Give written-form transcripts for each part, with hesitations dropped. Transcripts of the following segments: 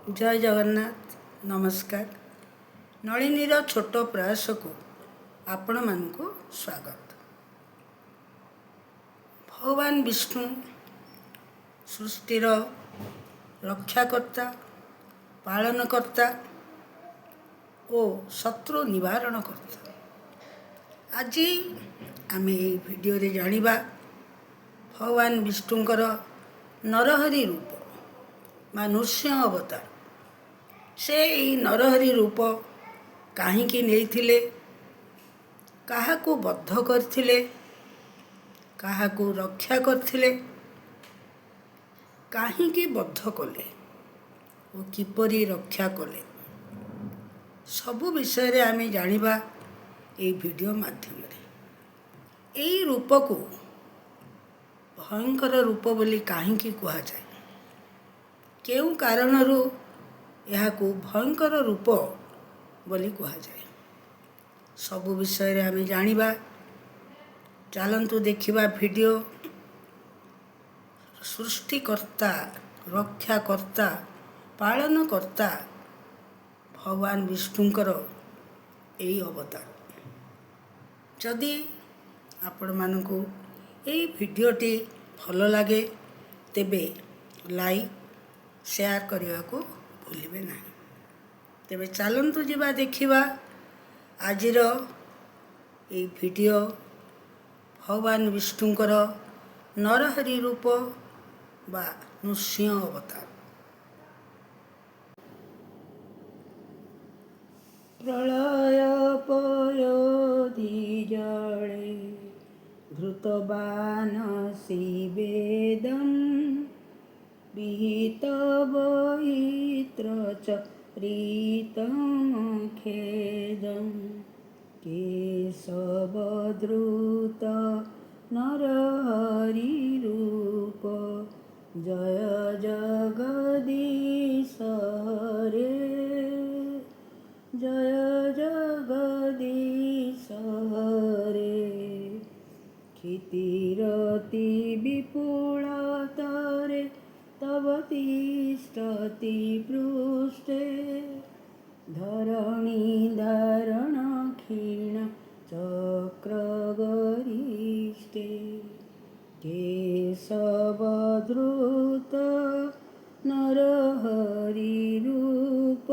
जय जगन्नाथ नमस्कार। नलिनीर छोट प्रयास को आपण मानकु स्वागत। भगवान विष्णु सृष्टिर रक्षाकर्ता पालनकर्ता और शत्रु निवारण कर्ता। आज आम ये भिडियो रे जानिबा भगवान विष्णुंकर नरहरि रूप बा नृसिंह अवतार। से यही नरहरि रूप काहींकी नेइथिले, काहाकू बद्ध करथिले, काहाकू रक्षा करथिले, काहींकी बद्ध कले और किपरि रक्षा कले, सबु विषय रे आमे जानिबा ए वीडियो माध्यम रे। एई रूप को भयंकर रूप बोली काहींकी कुहा जाए, केउ कारणरू यहाकू भयंकर रूप बोली कुहा जाए, सबु विषय रे आमे जानिबा। चलंतु देखिबा वीडियो। सृष्टिकर्ता रक्षाकर्ता पालनकर्ता भगवान विष्णुंकर एई अवतार। जदि आपण मानकू एई वीडियोटी भल लगे तेबे लाइक शेयर करने को भूलिबे नहीं। तेबे चलंतु जिबा देखिबा आजिर ए वीडियो भगवान विष्णुंकर नरहरि रूप बा नृसिंह अवतार। प्रलय पयोधि जले धृतबान शिवेदं विहित वहित्र चक्रितं खेदं केशवधृत नरहरि रूप जय जगदीश हरे जय जगदीश हरे। क्षितिरति विपुलतरे तव तिष्ठति पृष्ठे धरणी धारण क्षीण चक्रगरिष्ठे केशवधृत नरहरि रूप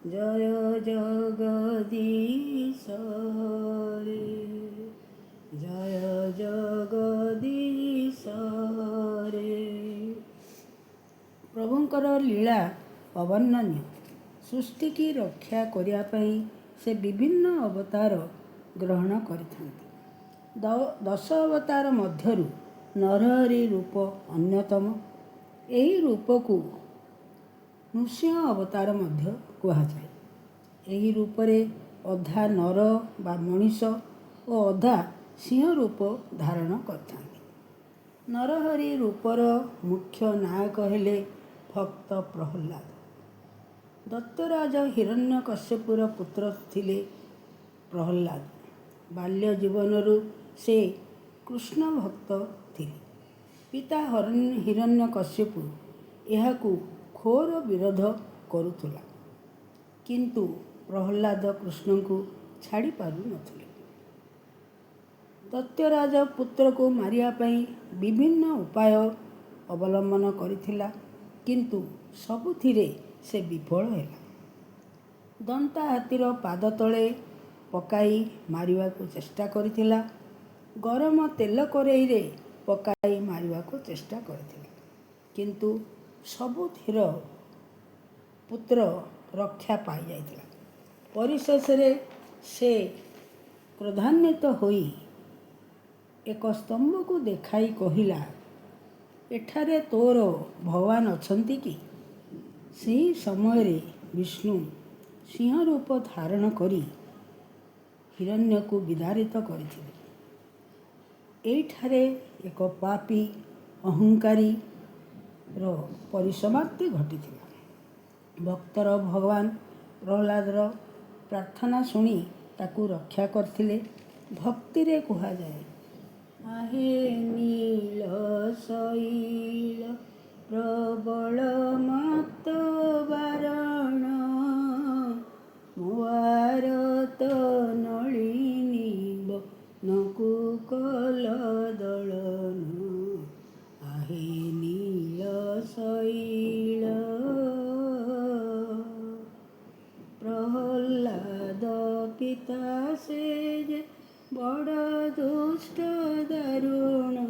जय जगदीश हरे जय जगदीश हरे। प्रभुंकर लीला अवर्णनीय। सृष्टि की रक्षा करिया पई से विभिन्न अवतार ग्रहण करिथांती। 10 अवतार मध्यरु नरहरि रूप अन्यतम। एही रूप को नृसिंह अवतार मध्य कुहा जाए। एही रूप रे अधा नर बा मनीष और अधा सिंह रूप धारण करथांती। नरहरि रूपर मुख्य नायक हेले भक्त प्रहल्लाद। दत्तराज हिरण्यकश्यपुर पुत्र थिले प्रहल्लाद। बाल्य जीवनरू से कृष्ण भक्त थिले। पिता हिरण्यकश्यपु एहाकू घोर विरोध करुथुला, किंतु प्रहल्लाद कृष्ण को छाड़ी पारु नथिले। दत्तराज पुत्र को मारिया पई विभिन्न उपाय अवलंबन करिथिला, किंतु सबुथिरे से विफल हेला। दंता हाथीर पाद तले पकाई मारिवा को चेष्टा करिथिला। गरम तेल करेई रे पकाई मारिवा को चेष्टा करिथिला, किंतु सबुथिर पुत्र रक्षा पाई जाइथिला। परिशेष रे से क्रोधान्वित होई एक स्तंभ को देखाई कहिला, एठारे तोर भगवान अछंती कि? सही समय रे विष्णु सिंह रूप धारण करी हिरण्य को विदारित करथिले। एठारे एक पापी अहंकारी रो परिसमाप्ति घटिथिला। भक्तर भगवान प्रहलादर प्रार्थना शुणी ताकू रक्षा करथिले। भक्ति रे कुहा जाए, आहे नील शैल प्रबल मत्तवा ଶୈଳ ପ୍ରହ୍ଲାଦ ପିତା ସେ ଯେ ବଡ଼ ଦୁଷ୍ଟ ଦାରୁଣ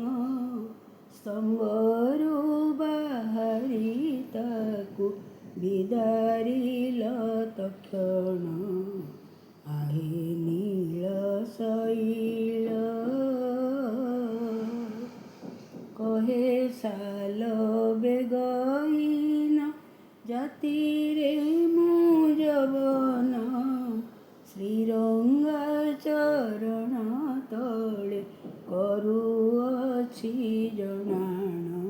ସ୍ତମ୍ଭରୁ ବାହାରି ତାକୁ ବିଦାରିଲ ତକ୍ଷଣ ଆହେ ନୀଳ ଶୈଳ କହେ ସାଲ ବେଗହୀନ ଜାତିରେ ମୁଁ ଯବନ ଶ୍ରୀରଙ୍ଗା ଚରଣ ତଳେ କରୁଅଛି ଜଣାଣ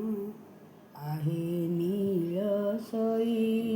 ଆହେ ନୀଳ ଶୈଳ